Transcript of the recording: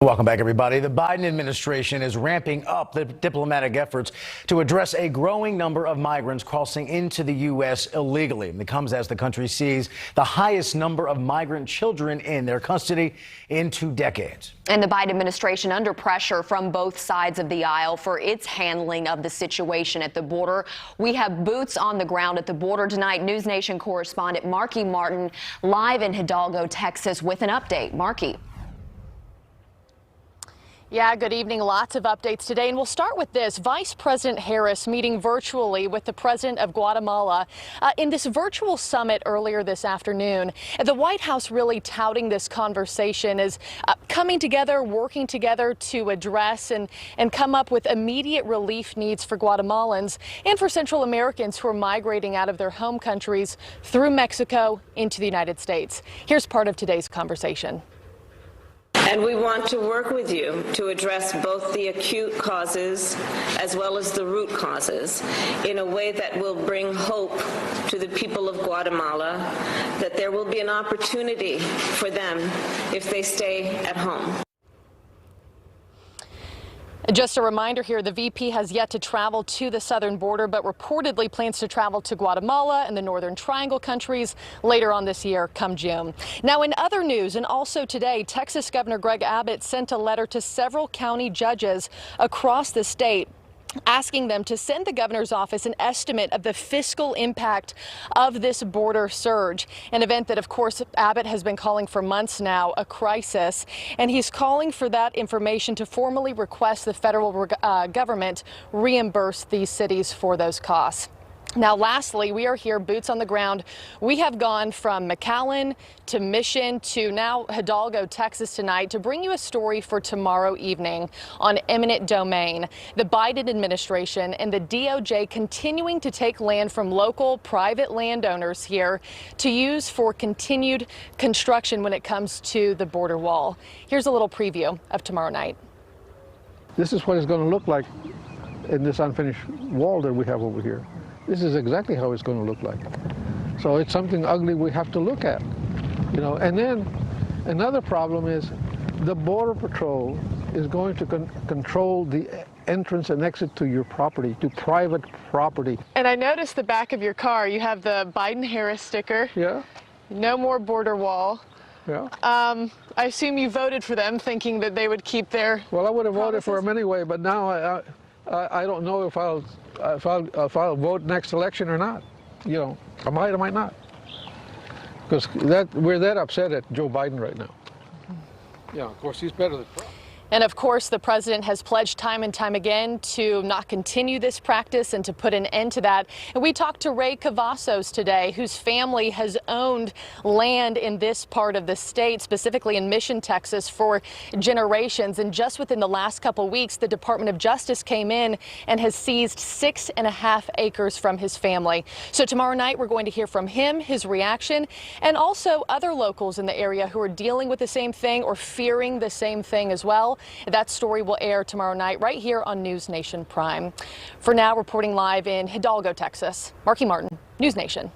Welcome back, everybody. The Biden administration is ramping up the diplomatic efforts to address a growing number of migrants crossing into the U.S. illegally. It comes as the country sees the highest number of migrant children in their custody in 2 decades. And the Biden administration under pressure from both sides of the aisle for its handling of the situation at the border. We have boots on the ground at the border tonight. NewsNation correspondent Marky Martin live in Hidalgo, Texas with an update. Marky. Yeah, good evening. Lots of updates today. And we'll start with this. Vice President Harris meeting virtually with the president of Guatemala in this virtual summit earlier this afternoon. The White House really touting this conversation as coming together, working together to address and come up with immediate relief needs for Guatemalans and for Central Americans who are migrating out of their home countries through Mexico into the United States. Here's part of today's conversation. And we want to work with you to address both the acute causes as well as the root causes in a way that will bring hope to the people of Guatemala, that there will be an opportunity for them if they stay at home. Just a reminder here, the VP has yet to travel to the southern border, but reportedly plans to travel to Guatemala and the Northern Triangle countries later on this year, come June. Now, in other news, and also today, Texas Governor Greg Abbott sent a letter to several county judges across the state asking them to send the governor's office an estimate of the fiscal impact of this border surge, an event that, of course, Abbott has been calling for months now a crisis. And he's calling for that information to formally request the federal government reimburse these cities for those costs. Now, lastly, we are here, boots on the ground. We have gone from McAllen to Mission to now Hidalgo, Texas tonight to bring you a story for tomorrow evening on eminent domain. The Biden administration and the DOJ continuing to take land from local private landowners here to use for continued construction when it comes to the border wall. Here's a little preview of tomorrow night. This is what it's going to look like in this unfinished wall that we have over here. This is exactly how it's going to look like. So it's something ugly we have to look at, you know. And then another problem is the Border Patrol is going to control the entrance and exit to your property, to private property. And I noticed the back of your car, you have the Biden-Harris sticker. Yeah. No more border wall. Yeah. I assume you voted for them thinking that they would keep their Well, I would have promises? voted for them anyway, but now I don't know if I'll vote next election or not. You know, I might or might not. Because we're that upset at Joe Biden right now. Yeah, of course, he's better than Trump. And of course, the president has pledged time and time again to not continue this practice and to put an end to that. And we talked to Ray Cavazos today, whose family has owned land in this part of the state, specifically in Mission, Texas, for generations. And just within the last couple of weeks, the Department of Justice came in and has seized 6.5 acres from his family. So tomorrow night, we're going to hear from him, his reaction, and also other locals in the area who are dealing with the same thing or fearing the same thing as well. That story will air tomorrow night right here on NewsNation Prime. For now, reporting live in Hidalgo, Texas, Marky Martin, NewsNation.